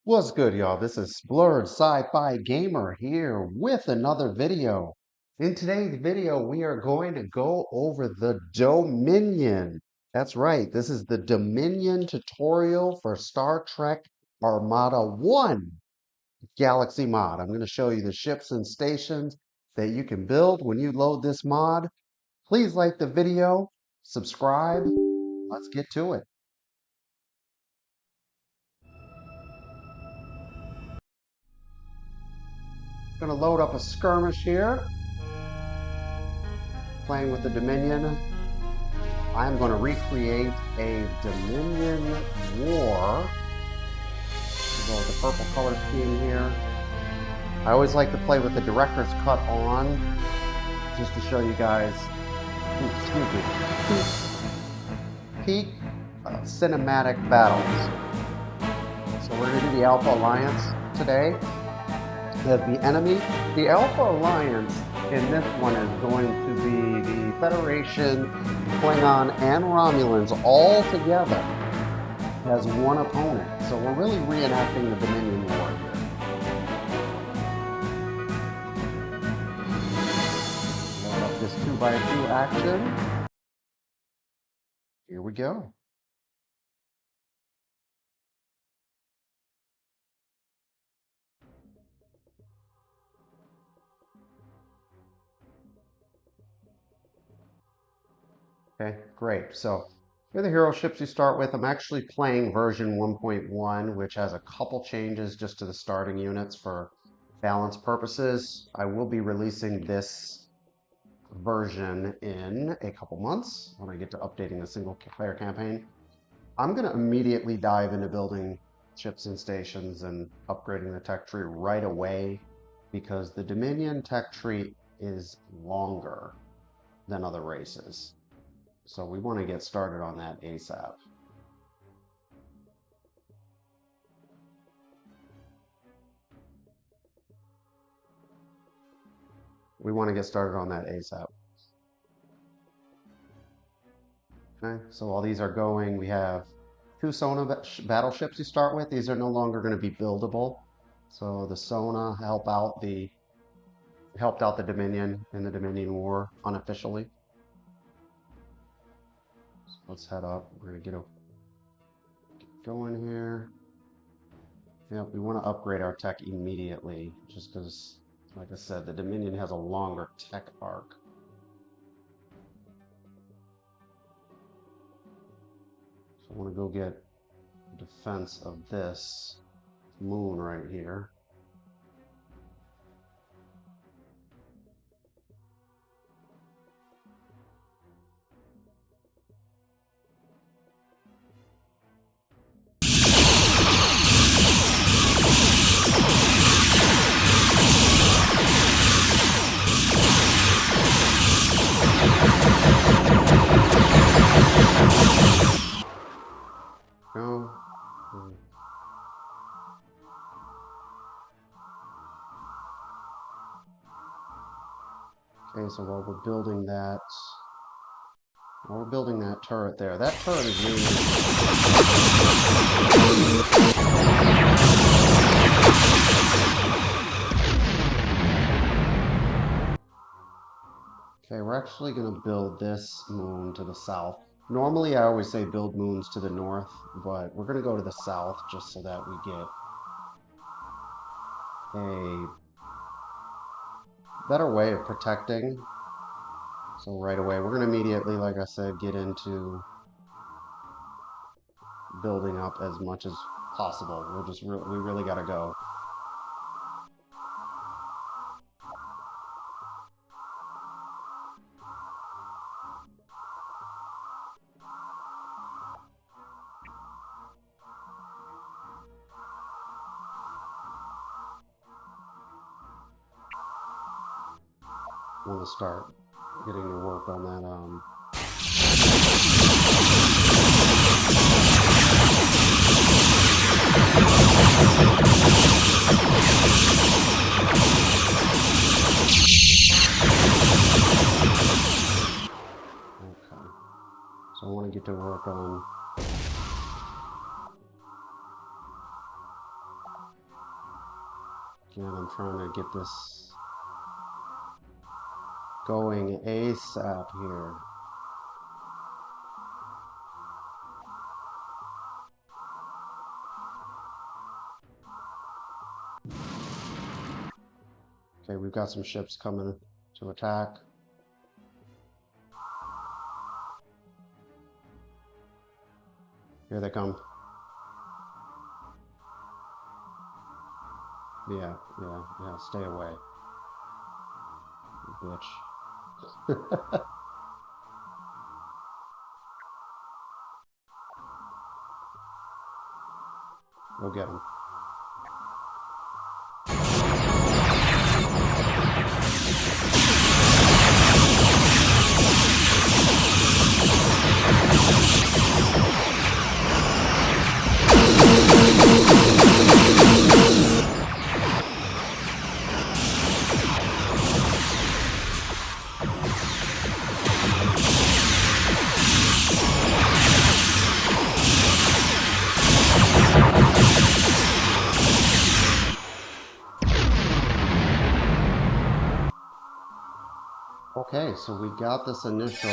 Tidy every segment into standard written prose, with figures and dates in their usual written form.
What's good, y'all? This is Blurred Sci-Fi Gamer here with another video. In today's video, we are going to go over the Dominion. That's right, this is the Dominion tutorial for Star Trek Armada 1 Galaxy Mod. I'm going to show you the ships and stations that you can build when you load this mod. Please like the video, subscribe. Let's get to it. Going to load up a skirmish here. Playing with the Dominion. I'm going to recreate a Dominion war. Go with the purple color scheme here. I always like to play with the director's cut on, just to show you guys, peak cinematic battles. So we're going to do the Alpha Alliance today. As the enemy, the Alpha Alliance in this one is going to be the Federation, Klingon, and Romulans all together as one opponent. So we're really reenacting the Dominion War here. Load up this 2x2 action. Here we go. Okay, great. So here are the hero ships you start with. I'm actually playing version 1.1, which has a couple changes just to the starting units for balance purposes. I will be releasing this version in a couple months when I get to updating the single player campaign. I'm going to immediately dive into building ships and stations and upgrading the tech tree right away because the Dominion tech tree is longer than other races. So we want to get started on that ASAP. Okay, so while these are going, we have two Sona battleships you start with. These are no longer going to be buildable. So the Sona helped out the Dominion in the Dominion War unofficially. Let's head up. We're going to get going here. Yep, we want to upgrade our tech immediately, just because, like I said, the Dominion has a longer tech arc. So I want to go get defense of this moon right here. Go. Okay, so while we're building that turret there, that turret is really okay, we're actually going to build this moon to the south. Normally, I always say build moons to the north, but we're going to go to the south just so that we get a better way of protecting. So right away, we're going to immediately, like I said, get into building up as much as possible. We really got to go. Want to start getting to work on that okay, so I want to get to work on Again, I'm trying to get this going ASAP here. Okay, we've got some ships coming to attack. Here they come. Yeah, stay away. You bitch. Go get him. Okay, so we got this initial.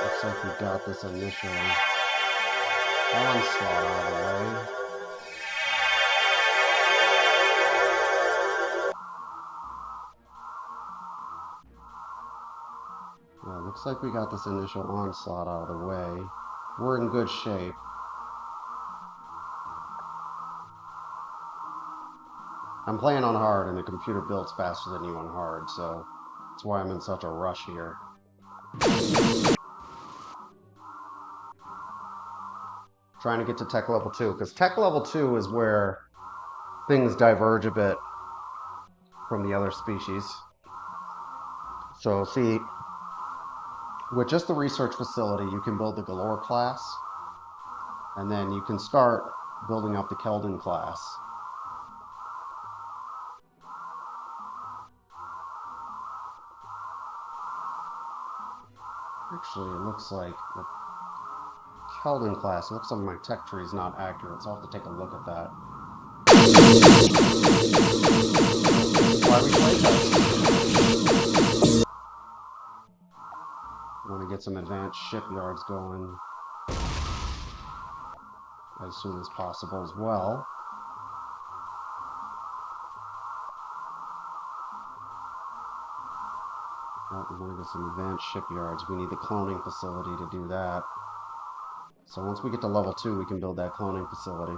Looks like we got this initial onslaught out of the way. Yeah, looks like we got this initial onslaught out of the way. We're in good shape. I'm playing on hard, and the computer builds faster than you on hard, so that's why I'm in such a rush here. Trying to get to tech level 2, because tech level 2 is where things diverge a bit from the other species. So see, with just the research facility, you can build the Galor class, and then you can start building up the Keldon class. Actually, it looks like the Keldon class, it looks like my tech tree is not accurate, so I'll have to take a look at that. Why we play that? I want to get some advanced shipyards going as soon as possible as well. We want to get some advanced shipyards. We need the cloning facility to do that. So once we get to level 2, we can build that cloning facility.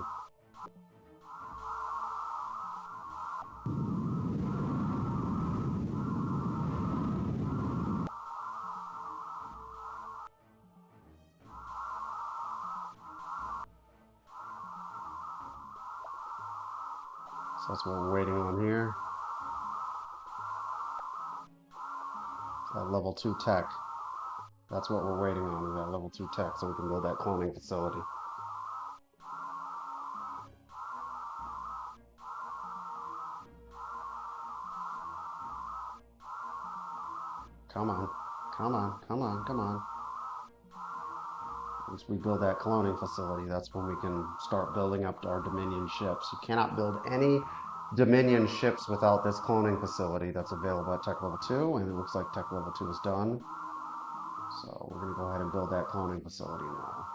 So that's what we're waiting on here. That level 2 tech. That's what we're waiting on, is that level 2 tech, so we can build that cloning facility. Come on, come on, come on, come on. Once we build that cloning facility, that's when we can start building up our Dominion ships. You cannot build any Dominion ships without this cloning facility that's available at tech level 2, and it looks like tech level 2 is done. So we're going to go ahead and build that cloning facility now.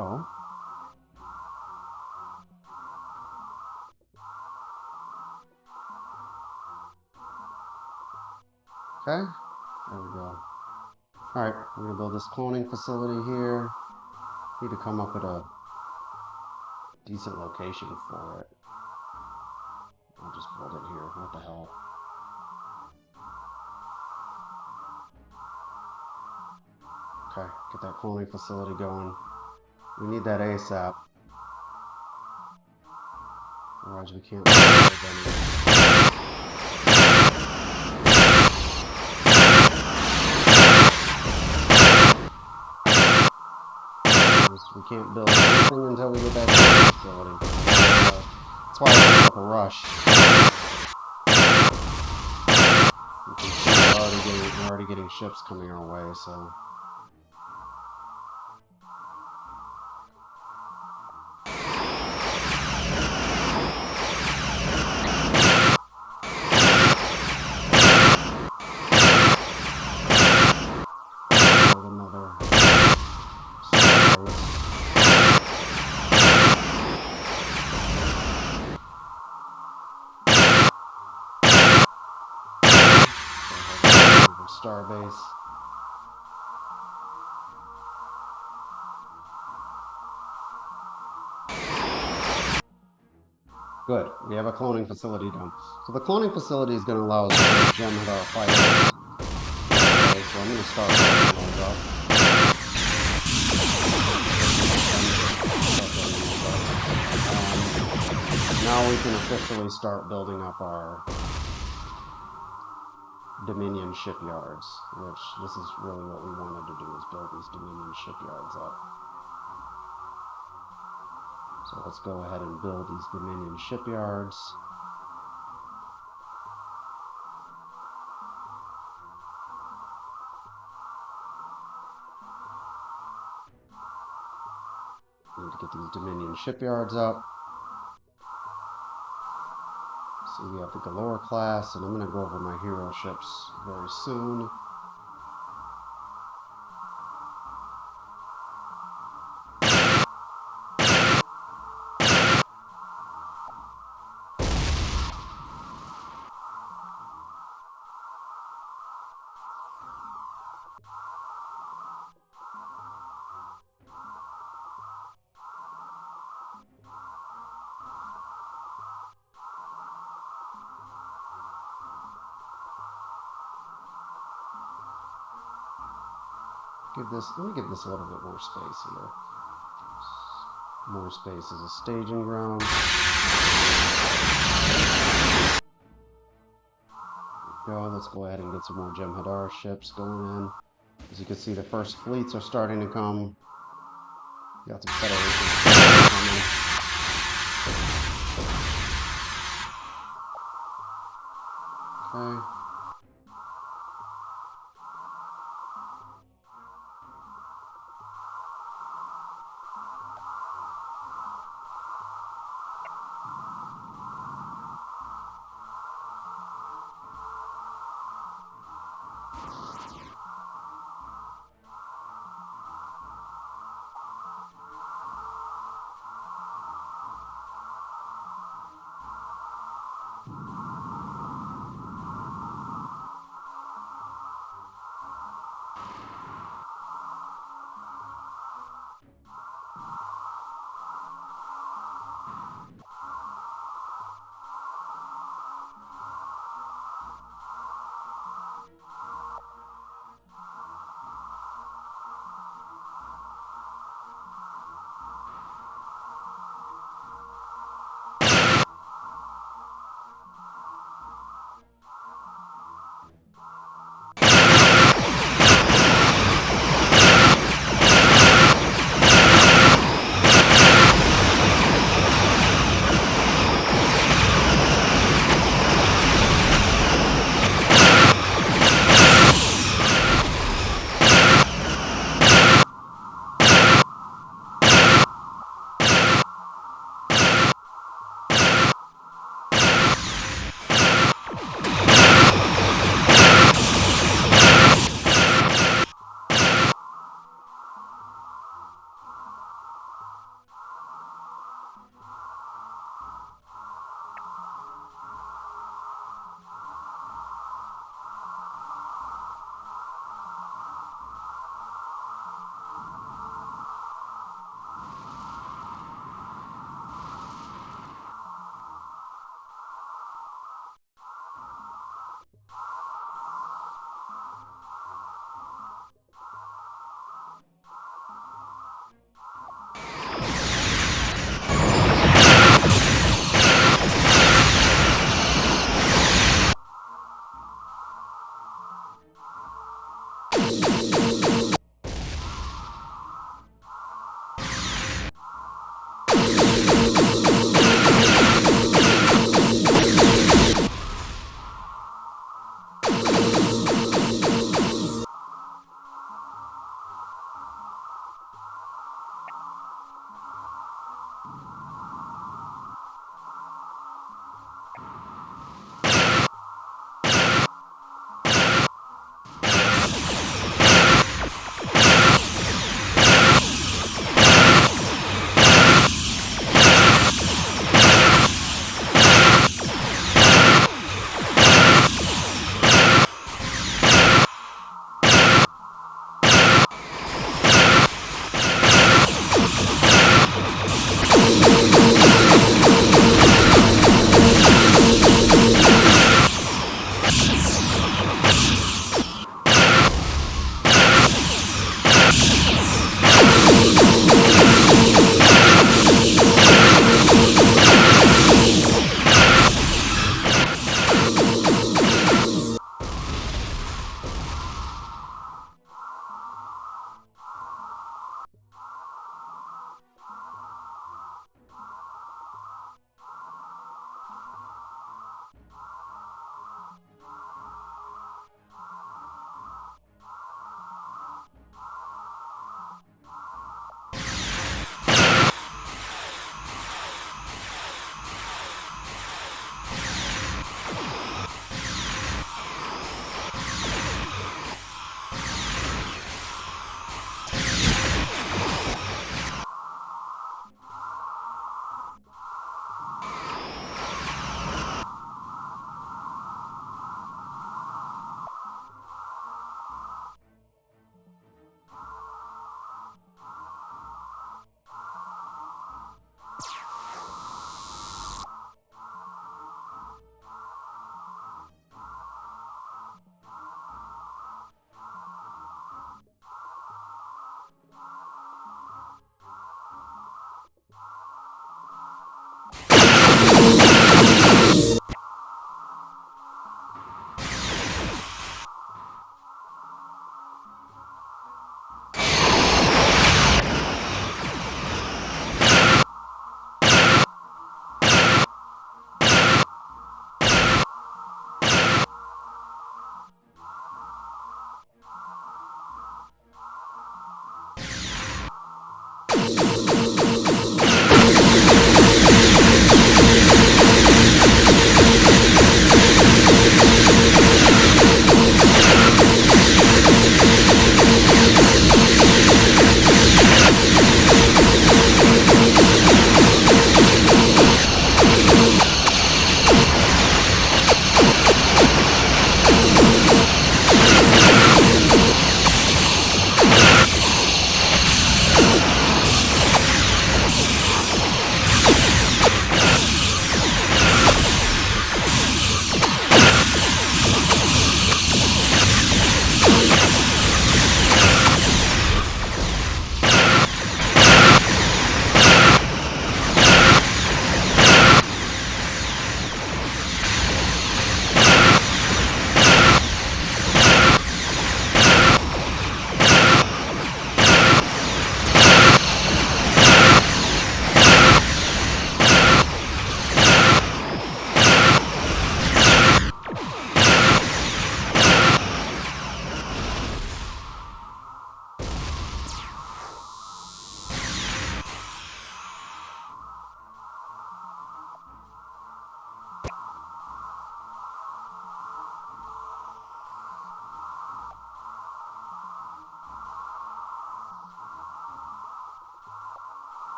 Oh. Okay, there we go. Alright, we're going to build this cloning facility here. Need to come up with a decent location for it. I'll just build it here. What the hell? Okay, get that cloning facility going. We need that ASAP. Otherwise we can't build anything. We can't build anything until we get that facility. That's why I took a rush. You can see we're already getting ships coming our way, so. Starbase. Good. We have a cloning facility done. So the cloning facility is going to allow us to get Jem'Hadar fighters. Okay, so I'm going to start building those up. Now we can officially start building up our Dominion shipyards, which this is really what we wanted to do, is build these Dominion shipyards up. So let's go ahead and build these Dominion shipyards. Need to get these Dominion shipyards up. So we have the Galor class, and I'm going to go over my hero ships very soon. Let me give this a little bit more space here. More space as a staging ground. There we go. Let's go ahead and get some more Jem'Hadar ships going in. As you can see, the first fleets are starting to come. Got some Federation coming. Okay.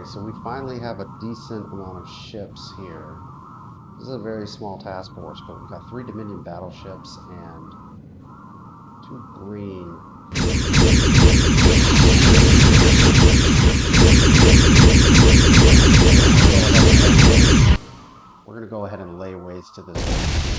Okay, so we finally have a decent amount of ships here. This is a very small task force, but we've got 3 Dominion battleships and 2 Breen. We're going to go ahead and lay waste to this.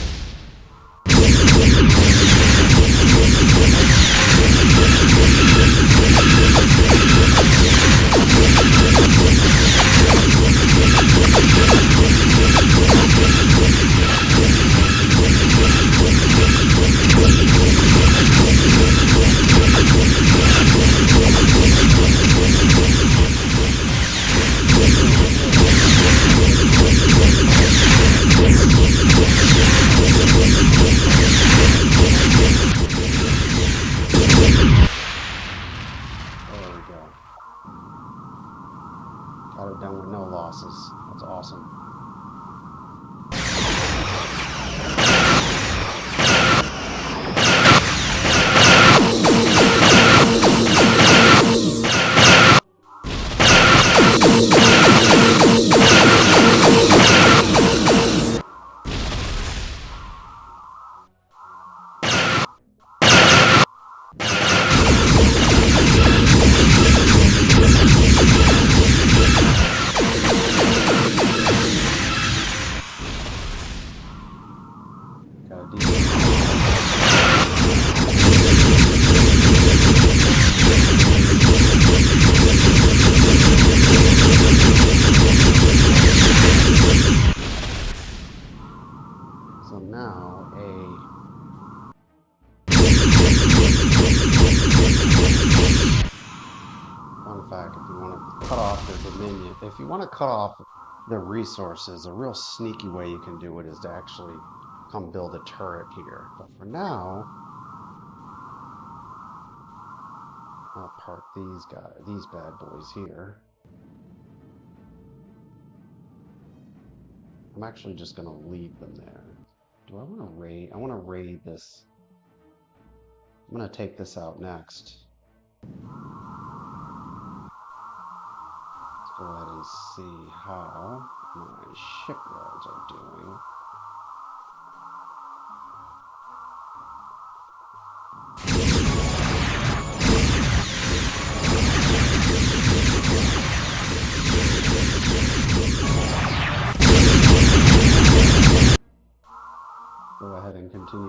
Got it done with no losses. That's awesome. So now fun fact, if you want to cut off their dominion, if you want to cut off their resources, a real sneaky way you can do it is to actually come build a turret here. But for now, I'll park these bad boys here. I'm actually just going to leave them there. Do I want to raid? I want to raid this. I'm going to take this out next. Let's go ahead and see how my shipyards are doing. Go ahead and continue.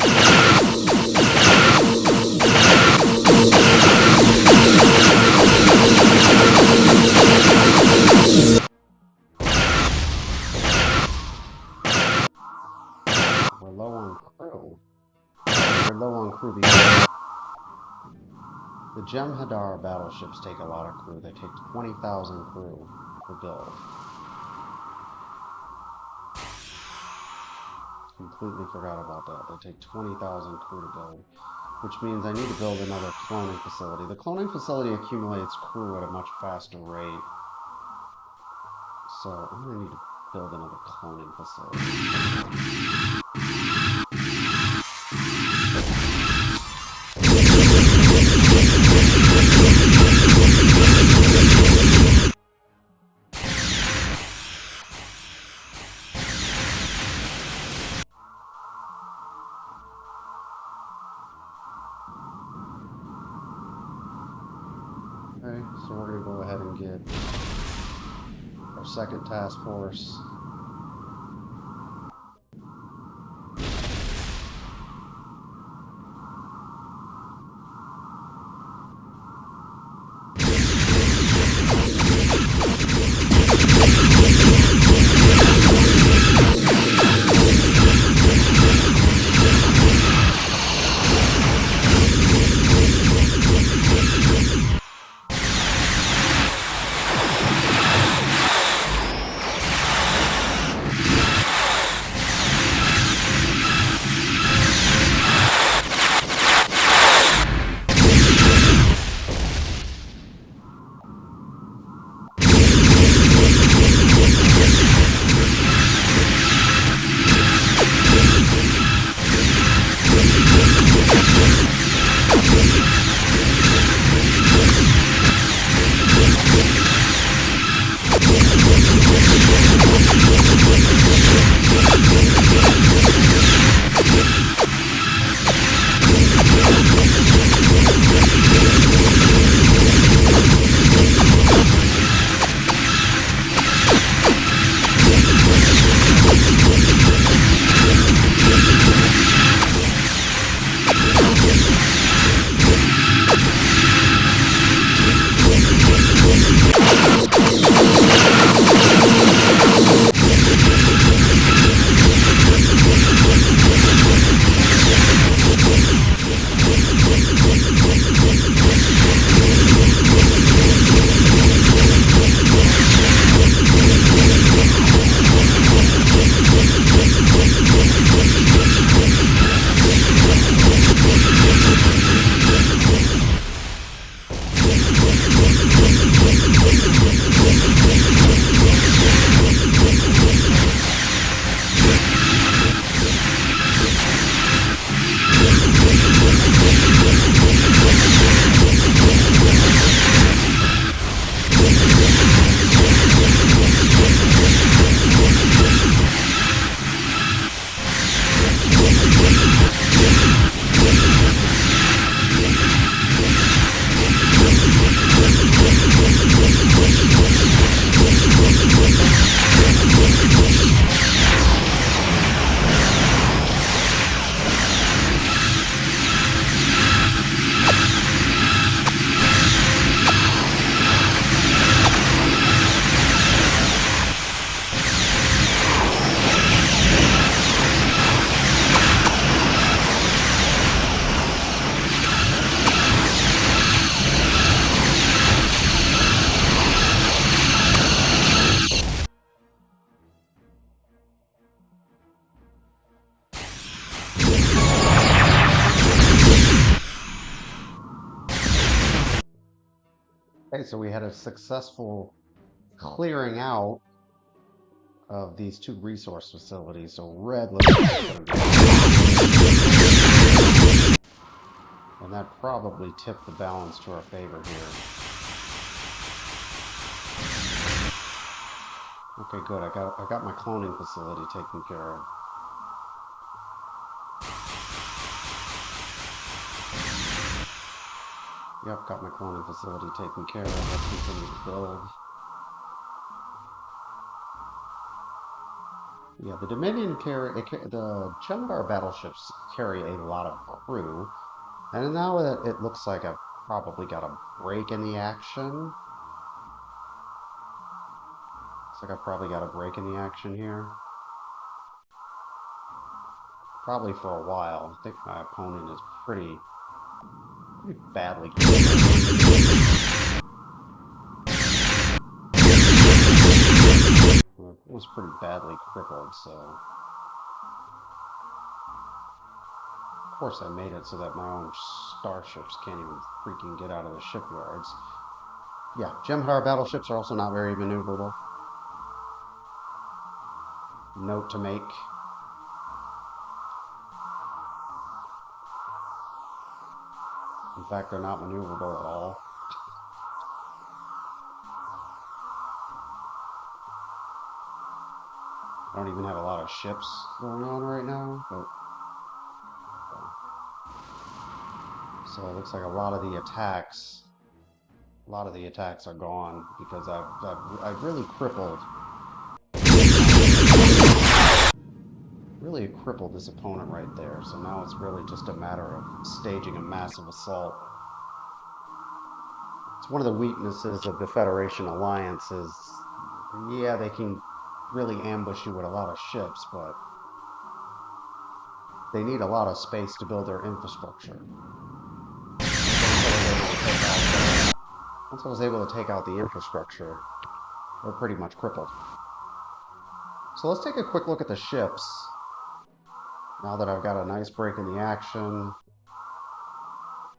We're low on crew. We're low on crew because the Jem'Hadar battleships take a lot of crew. They take 20,000 crew per build. Completely forgot about that. They take 20,000 crew to build, which means I need to build another cloning facility. The cloning facility accumulates crew at a much faster rate, so I'm going to need to build another cloning facility. Okay, so we're going to go ahead and get our second task force. Okay, so we had a successful clearing out of these two resource facilities. So red looks like it's going to be... And that probably tipped the balance to our favor here. Okay, good. I got my cloning facility taken care of. Yep, got my cloning facility taken care of. Let's continue to build. Yeah, the Dominion the Jem'Hadar battleships carry a lot of crew, and now it looks like I've probably got a break in the action. Looks like I've probably got a break in the action here. Probably for a while. I think my opponent is pretty badly crippled. It was pretty badly crippled, so... Of course I made it so that my own starships can't even freaking get out of the shipyards. Yeah, Jem'Hadar battleships are also not very maneuverable. Note to make. In fact, they're not maneuverable at all. I don't even have a lot of ships going on right now, but... So it looks like a lot of the attacks are gone because I've really crippled this opponent right there. So now it's really just a matter of staging a massive assault. It's one of the weaknesses of the Federation Alliance is, yeah, they can really ambush you with a lot of ships, but they need a lot of space to build their infrastructure. Once I was able to take out the infrastructure, they're pretty much crippled. So let's take a quick look at the ships. Now that I've got a nice break in the action,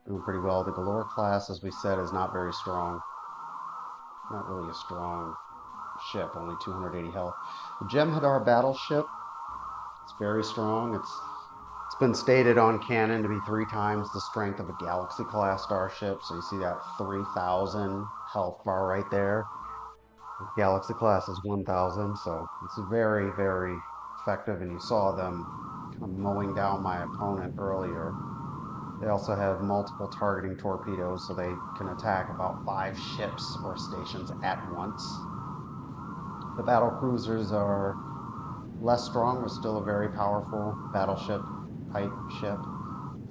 doing pretty well. The Galor class, as we said, is not very strong. Not really a strong ship, only 280 health. The Jem'Hadar battleship, it's very strong. It's been stated on canon to be 3 times the strength of a Galaxy class starship. So you see that 3,000 health bar right there. The Galaxy class is 1,000, so it's very, very effective. And you saw them kind of mowing down my opponent earlier. They also have multiple targeting torpedoes, so they can attack about 5 ships or stations at once. The Battlecruisers are less strong, but still a very powerful battleship type ship.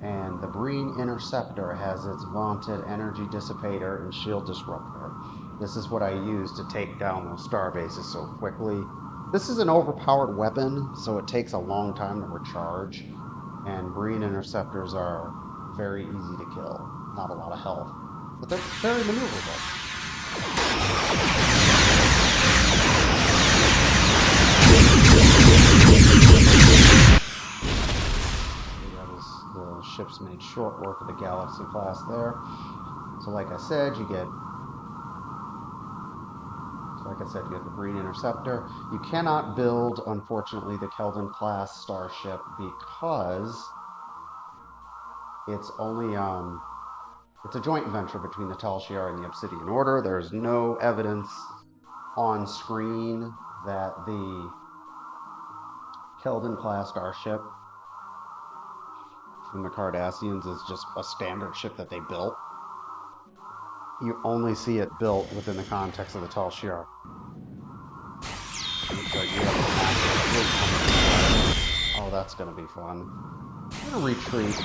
And the Breen Interceptor has its vaunted energy dissipator and shield disruptor. This is what I use to take down those star bases so quickly. This is an overpowered weapon, so it takes a long time to recharge. And Breen Interceptors are very easy to kill. Not a lot of health, but they're very maneuverable. The ships made short work of the Galaxy class there. So like I said, you get the Breen Interceptor. You cannot build, unfortunately, the Keldon class starship because it's only it's a joint venture between the Tal Shiar and the Obsidian Order. There's no evidence on screen that the Keldon class starship from the Cardassians is just a standard ship that they built. You only see it built within the context of the Tal Shiar. Oh, that's gonna be fun. I'm gonna retreat.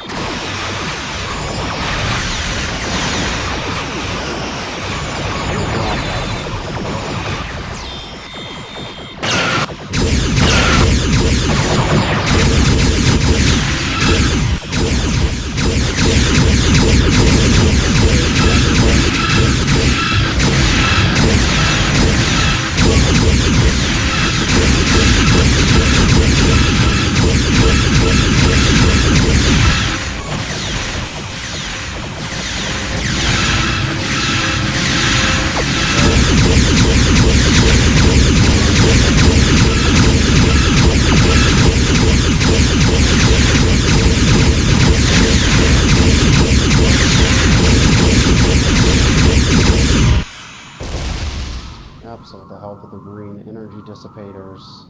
of the green energy dissipators.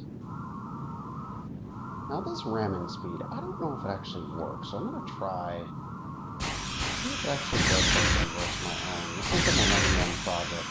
Now this ramming speed, I don't know if it actually works, so I'm going to try. See if it actually does something worth my own. This is a Millennium project.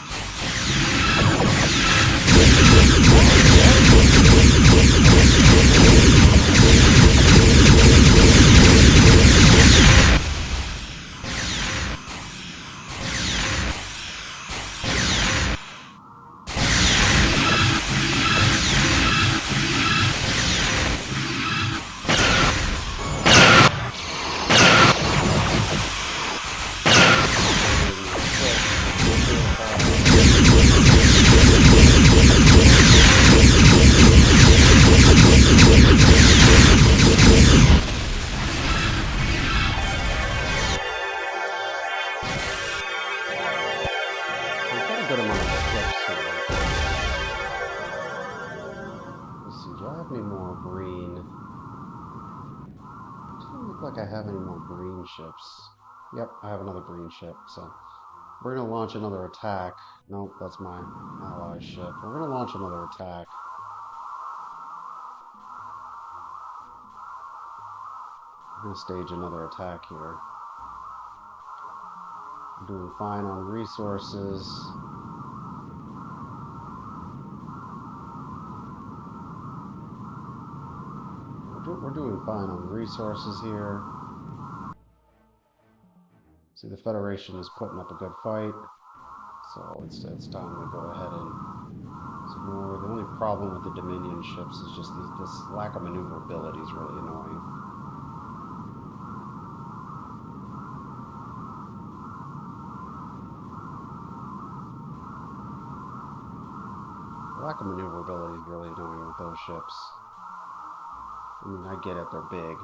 I have any more Breen ships. Yep, I have another Breen ship, so we're going to launch another attack. Nope, that's my ally ship. We're going to launch another attack. I'm going to stage another attack here. I'm doing fine on resources. We're doing fine on resources here. See, the Federation is putting up a good fight, so it's time to go ahead and ignore. The only problem with the Dominion ships is just this lack of maneuverability is really annoying. The lack of maneuverability is really annoying with those ships. I mean, I get it, they're big.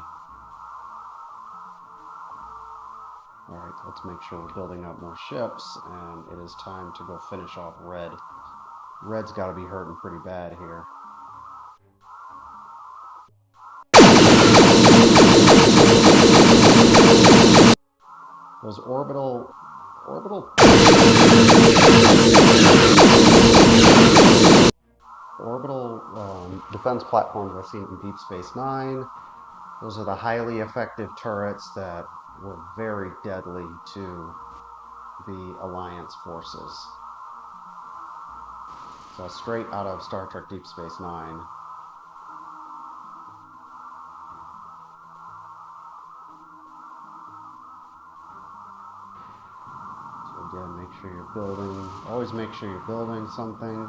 Alright, let's make sure we're building up more ships, and it is time to go finish off Red. Red's got to be hurting pretty bad here. Those orbital defense platforms I've seen in Deep Space Nine. Those are the highly effective turrets that were very deadly to the Alliance forces. So straight out of Star Trek Deep Space Nine. So again, make sure you're building, always make sure you're building something.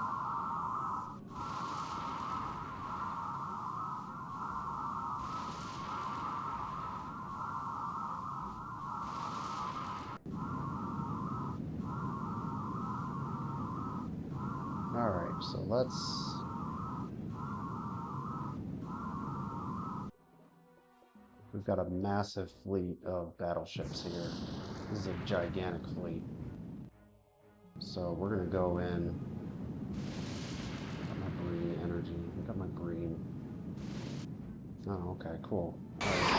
Alright, so we've got a massive fleet of battleships here. This is a gigantic fleet. So we're going to go in. Got my Breen energy. I got my Breen. Oh, okay, cool. All right.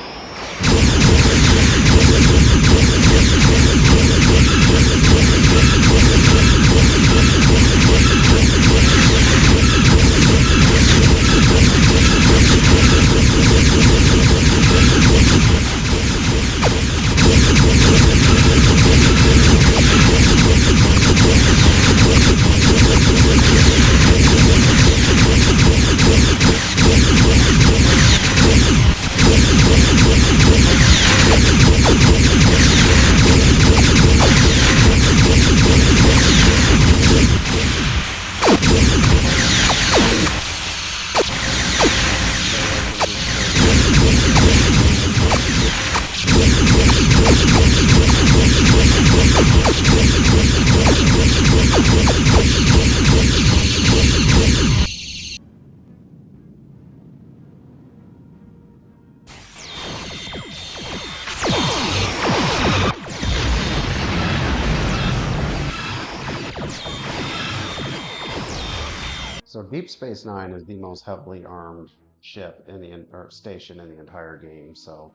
So Deep Space Nine is the most heavily armed ship in the station in the entire game. So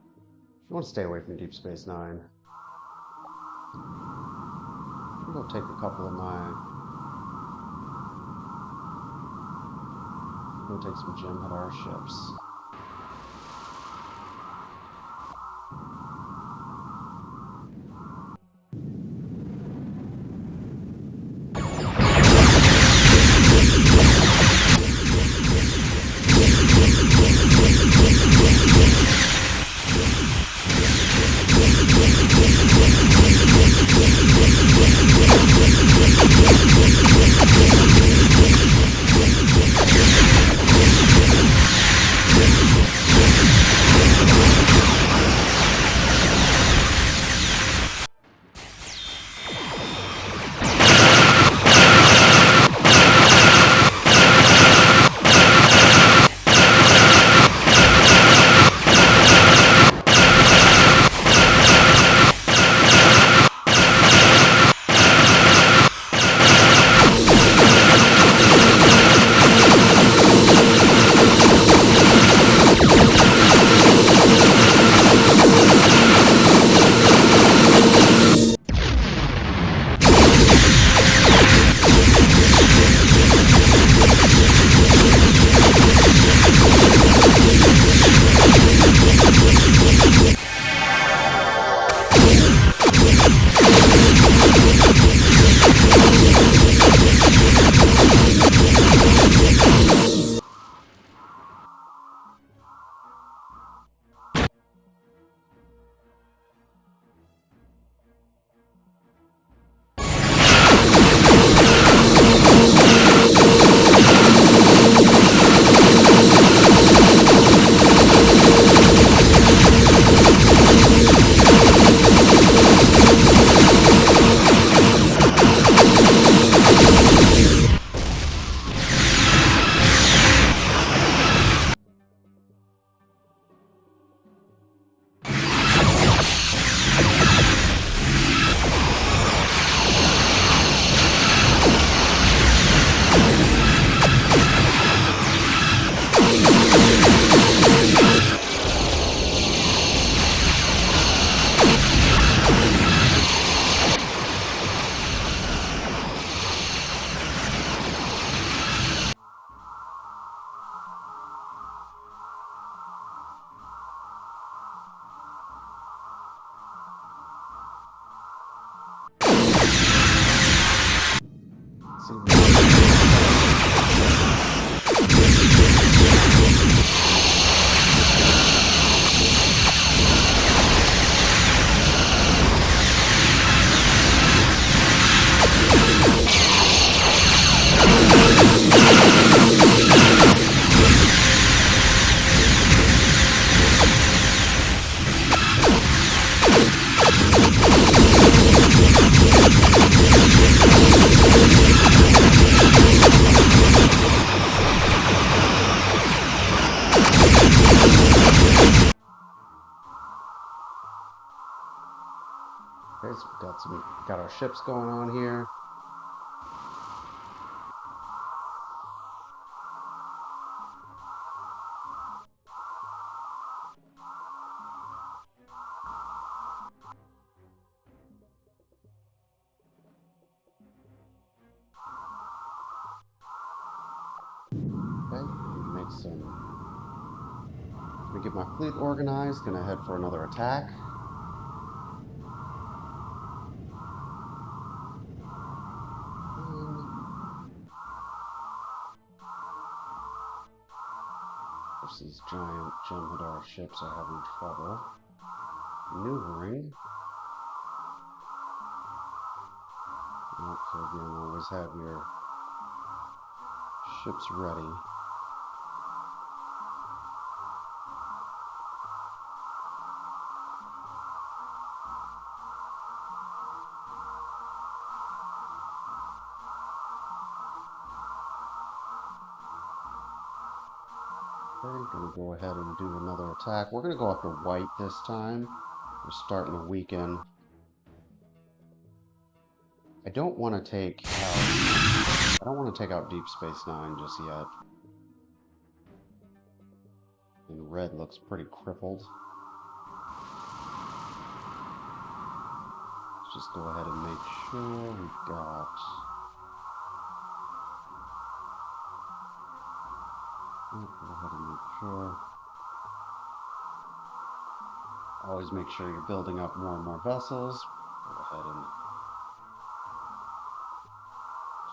you want to stay away from Deep Space Nine. I'm gonna take a couple of my We'll take some Jem'Hadar ships. Okay, so got our ships going on here. Okay, make some. Let me get my fleet organized. Gonna head for another attack. These giant Jem'Hadar ships are having trouble maneuvering. So again, always have your ships ready. Okay, gonna go ahead and do another attack. We're gonna go after white this time. We're starting to weaken. I don't want to take out Deep Space Nine just yet. And red looks pretty crippled. Let's just go ahead and make sure we've got Go ahead and make sure. Always make sure you're building up more and more vessels. Go ahead and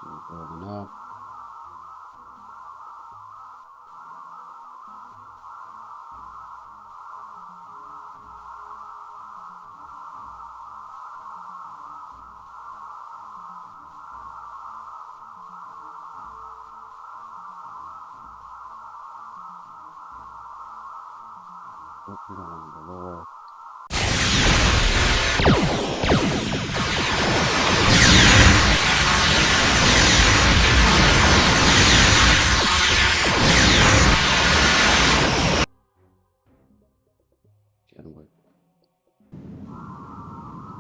keep building up. Oh, we don't want to go lower.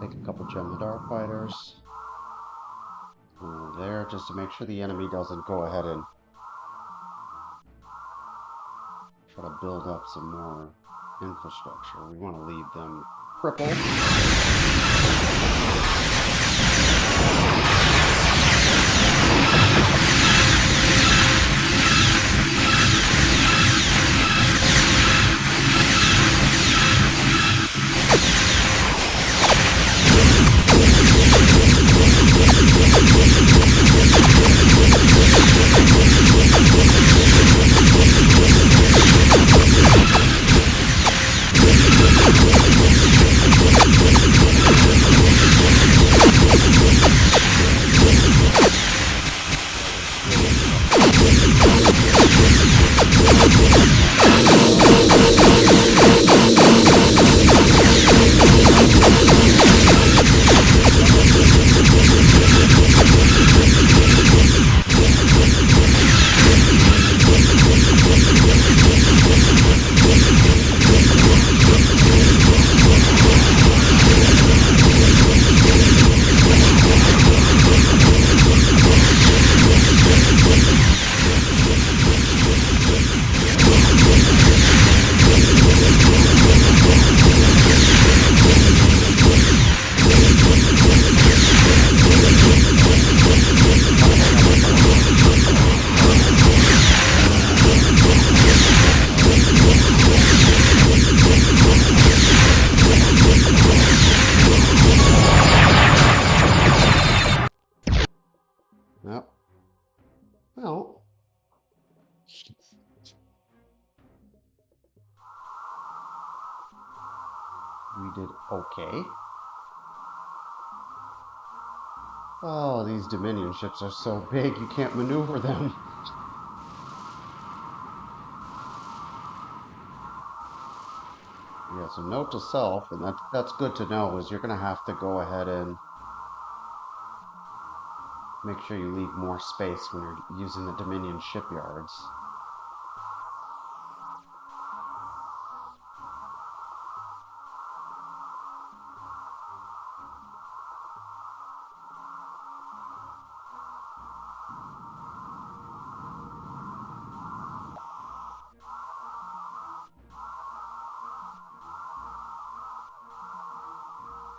Take a couple Jem'Hadar fighters over there just to make sure the enemy doesn't go ahead and try to build up some more infrastructure. We want to leave them crippled. Yep. Well, we did okay. Oh, these Dominion ships are so big you can't maneuver them. Yeah, so note to self, and that's good to know, is you're going to have to go ahead and make sure you leave more space when you're using the Dominion shipyards.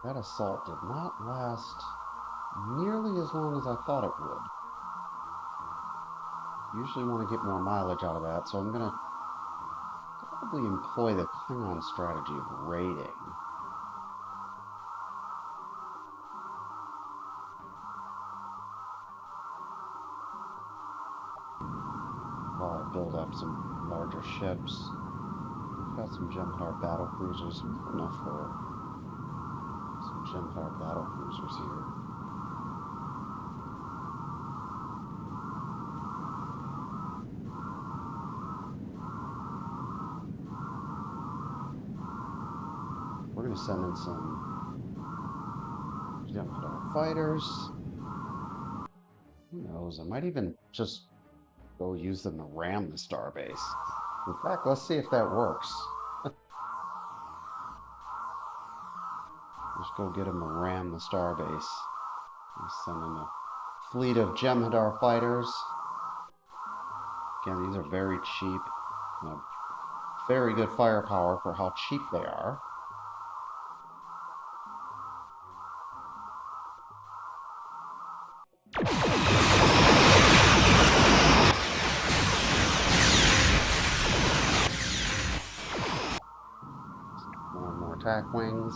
That assault did not last nearly as long as I thought it would. Usually want to get more mileage out of that, so I'm going to probably employ the Klingon strategy of raiding. While I build up some larger ships. We've got some Jem'Hadar Battlecruisers, enough for some Jem'Hadar Battlecruisers here. We're going to send in some Jem'Hadar fighters. Who knows? I might even just go use them to ram the starbase. In fact, let's see if that works. Just go get them to ram the starbase. Send in a fleet of Jem'Hadar fighters. Again, these are very cheap. Very good firepower for how cheap they are. back wings.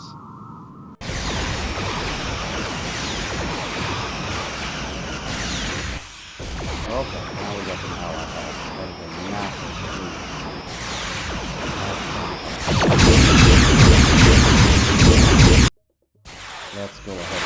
Okay, now we got the ally help. That is a massive move. Let's go ahead.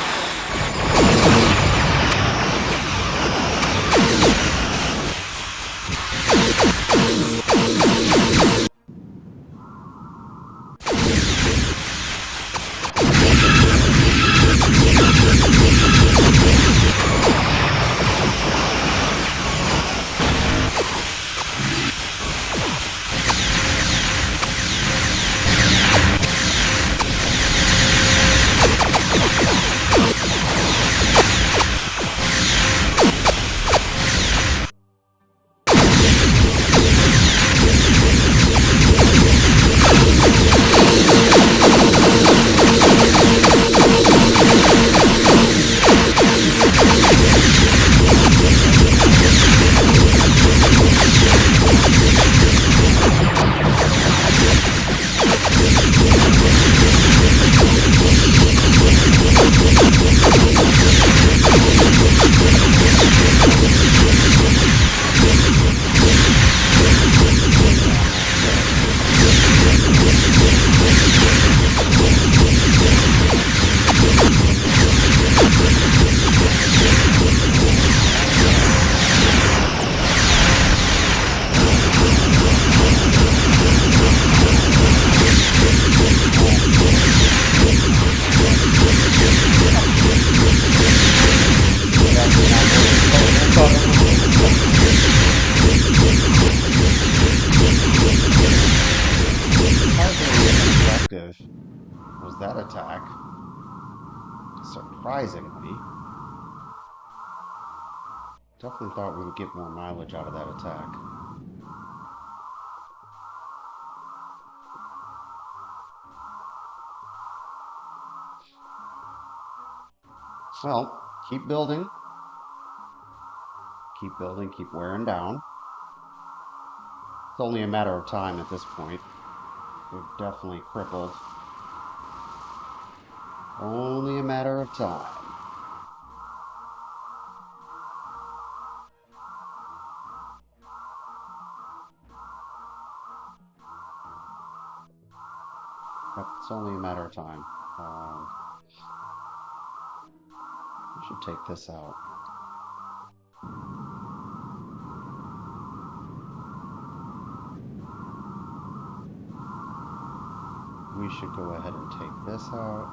Was that attack? Surprisingly. Definitely thought we would get more mileage out of that attack. Well, keep building. Keep building, keep wearing down. It's only a matter of time at this point. We've definitely crippled. Only a matter of time. Yep, it's only a matter of time. We should take this out. We should go ahead and take this out.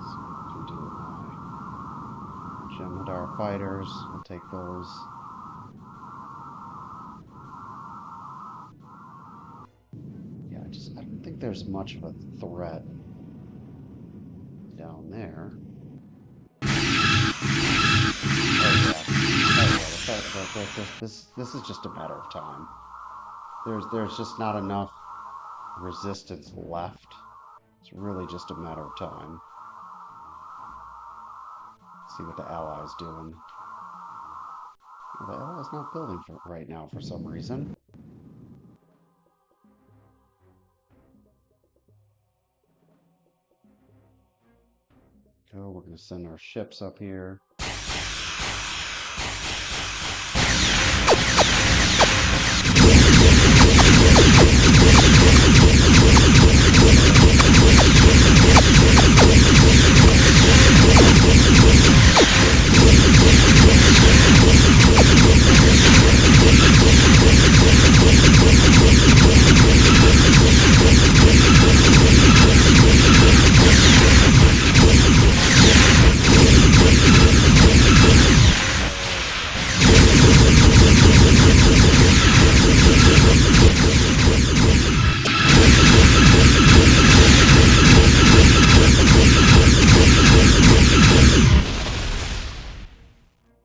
So we can do my Jem'Hadar fighters. We'll take those. Yeah, I don't think there's much of a threat down there. This is just a matter of time. There's just not enough resistance left. It's really just a matter of time. See what the ally's doing. Well, the ally's not building right now for some reason. Oh, we're going to send our ships up here.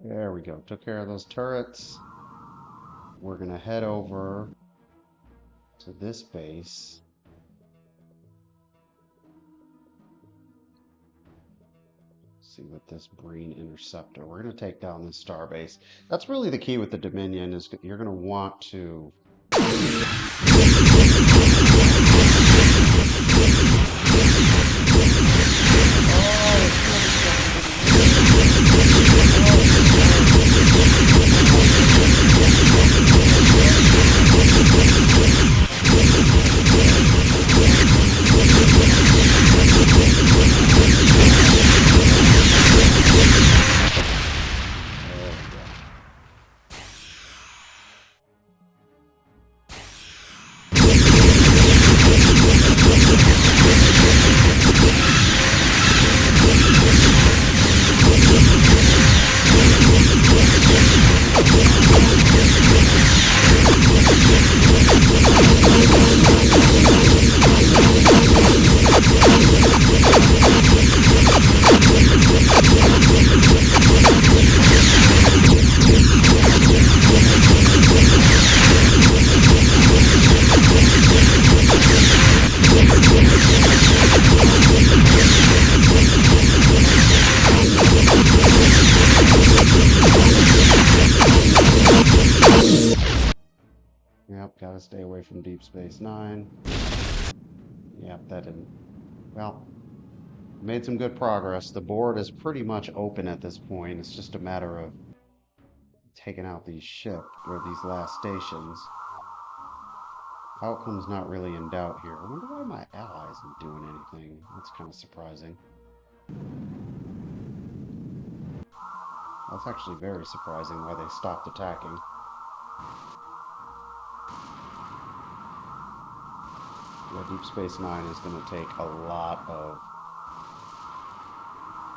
There we go. Took care of those turrets. We're going to head over to this base. See what this Breen Interceptor. We're going to take down this star base. That's really the key with the Dominion, is you're going to want to Gotta stay away from Deep Space Nine. Yep, that didn't... Well, made some good progress. The board is pretty much open at this point. It's just a matter of taking out these ships, or these last stations. Outcome's not really in doubt here. I wonder why my ally isn't doing anything. That's kind of surprising. That's actually very surprising why they stopped attacking. Yeah, Deep Space Nine is going to take a lot of...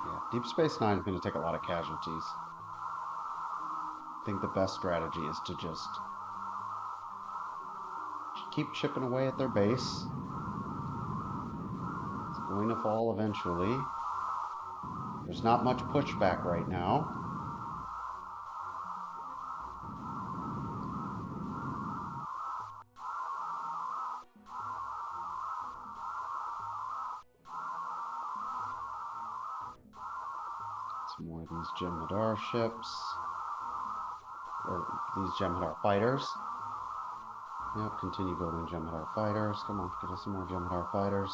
Yeah, Deep Space Nine is going to take a lot of casualties. I think the best strategy is to just keep chipping away at their base. It's going to fall eventually. There's not much pushback right now. Some more of these Jem'Hadar ships. Or these Jem'Hadar fighters. Yep, continue building Jem'Hadar fighters. Come on, get us some more Jem'Hadar fighters.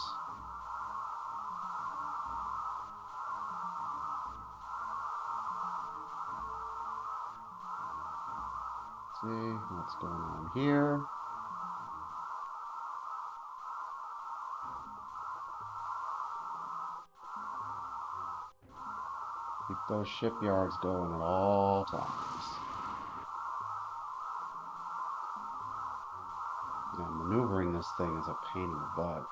Let's see what's going on here. Keep those shipyards going at all times. Yeah, maneuvering this thing is a pain in the butt.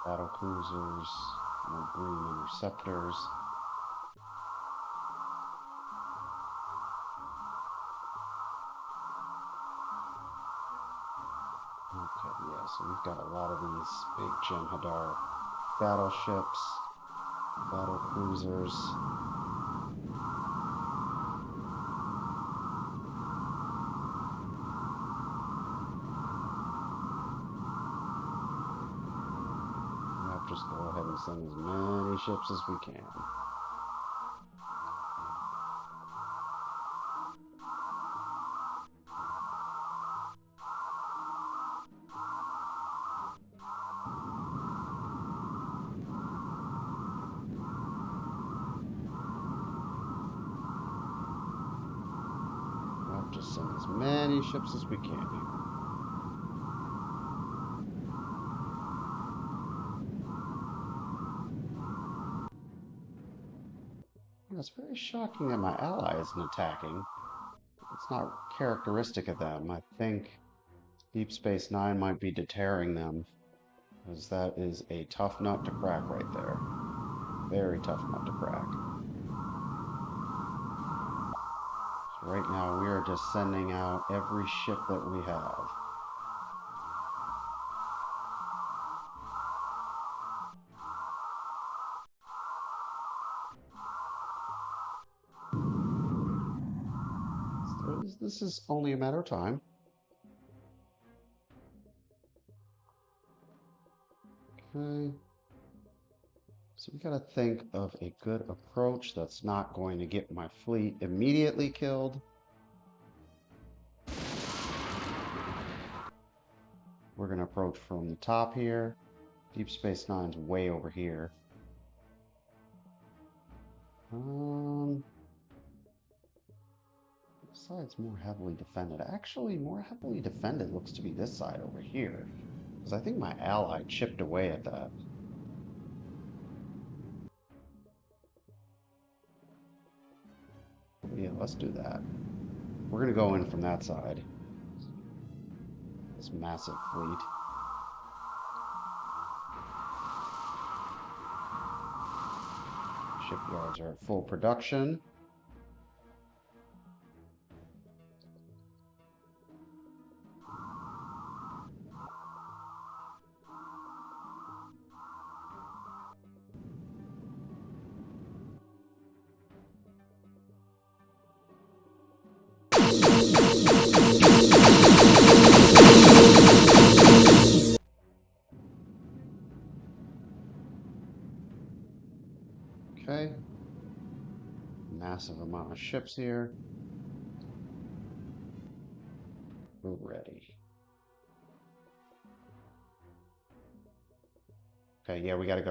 Battlecruisers, more Breen Interceptors. Okay, yeah, so we've got a lot of these big Jem'Hadar battleships, battlecruisers. We'll just go ahead and send as many ships as we can. Just send as many ships as we can here. It's very shocking that my ally isn't attacking. It's not characteristic of them. I think Deep Space Nine might be deterring them, because that is a tough nut to crack right there. Very tough nut to crack. Right now, we are just sending out every ship that we have. This is only a matter of time. Okay. So we gotta think of a good approach that's not going to get my fleet immediately killed. We're gonna approach from the top here. Deep Space Nine's way over here. This side's more heavily defended. Actually, more heavily defended looks to be this side over here, because I think my ally chipped away at that. Yeah, let's do that. We're gonna go in from that side. This massive fleet. Shipyards are at full production. Okay. Massive amount of ships here. We're ready. Okay, yeah, we gotta go.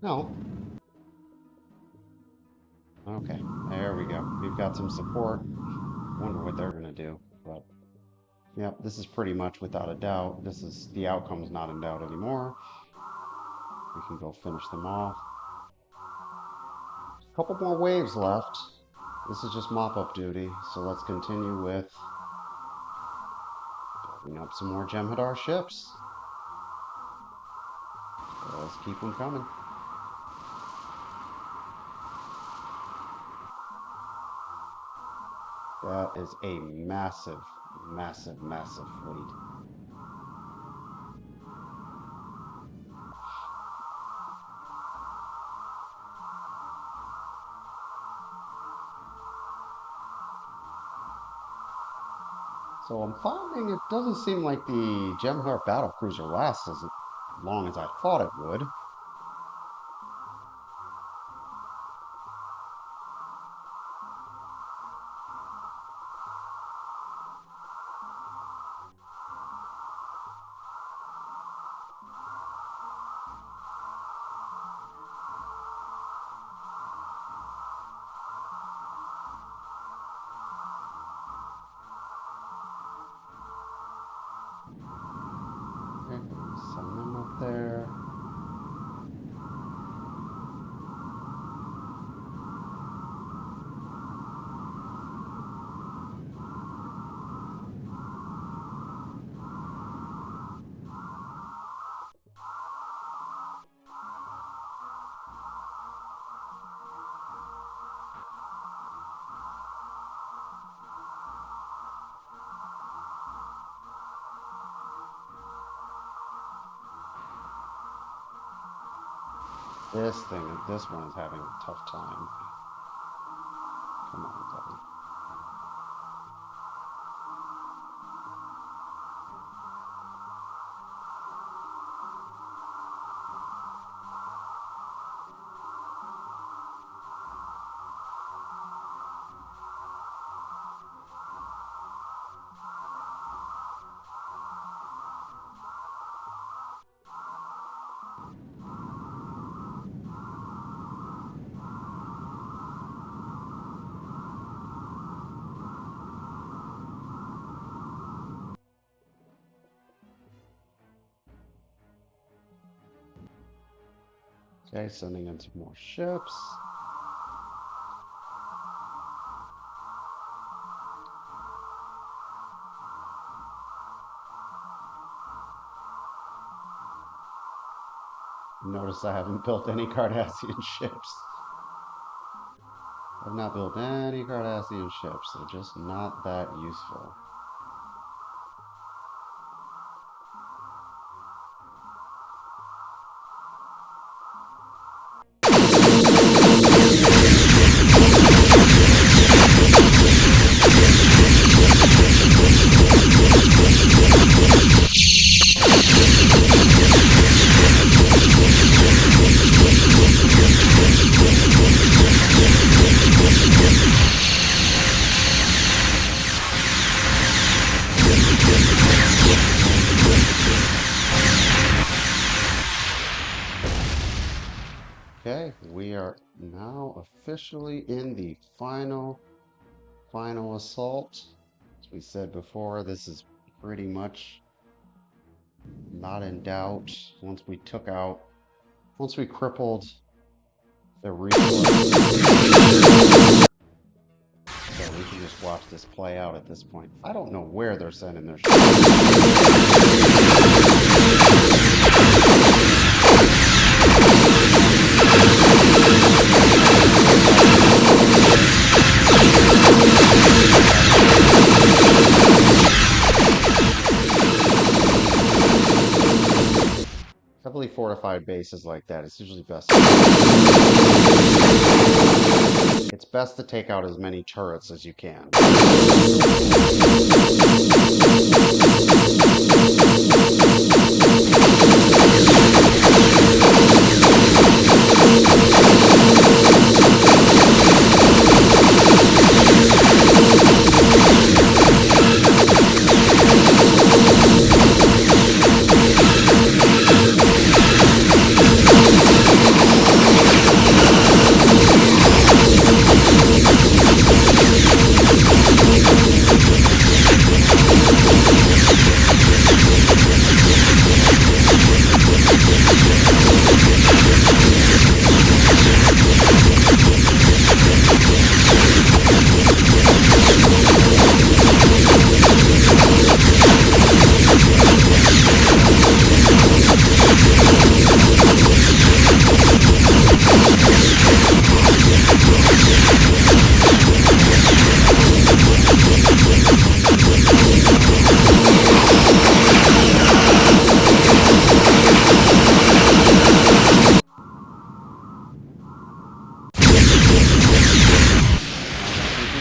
No. Okay, there we go. We've got some support. Wonder what they're gonna do, but yep, this is pretty much without a doubt. This is the outcome's not in doubt anymore. We can go finish them off. A couple more waves left. This is just mop-up duty, so let's continue with building up some more Jem'Hadar ships. So let's keep them coming. That is a massive, massive, massive fleet. So I'm finding it doesn't seem like the Jem'Hadar Battlecruiser lasts as long as I thought it would. Send them up there. This one is having a tough time. Come on, buddy. Okay, sending in some more ships. Notice I haven't built any Cardassian ships. I've not built any Cardassian ships. They're just not that useful. Okay, we are now officially in the final assault. As we said before, this is pretty much not in doubt. Once we crippled the resources, so we can just watch this play out at this point. I don't know where they're sending their ships. 'Heavily fortified bases like that, it's usually best. It's best to take out as many turrets as you can.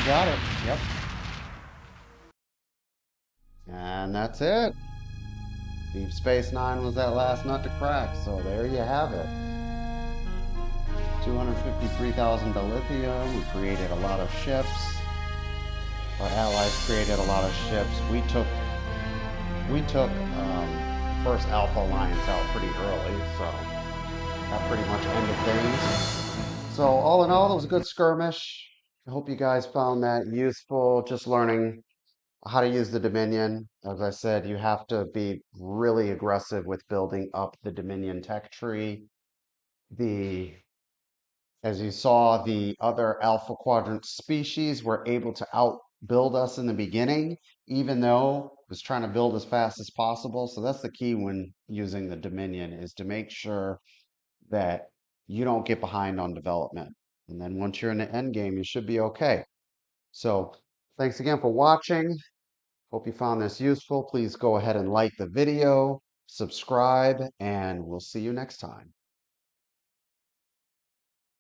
Got it. Yep. And that's it. Deep Space Nine was that last nut to crack, so there you have it. 253,000 dilithium. We created a lot of ships. Our allies created a lot of ships. We took first Alpha Alliance out pretty early, so that pretty much ended things. So all in all, it was a good skirmish. I hope you guys found that useful, just learning how to use the Dominion. As I said, you have to be really aggressive with building up the Dominion tech tree. As you saw, the other Alpha Quadrant species were able to outbuild us in the beginning, even though it was trying to build as fast as possible. So that's the key when using the Dominion, is to make sure that you don't get behind on development. And then once you're in the end game, you should be okay. So thanks again for watching. Hope you found this useful. Please go ahead and like the video, subscribe, and we'll see you next time.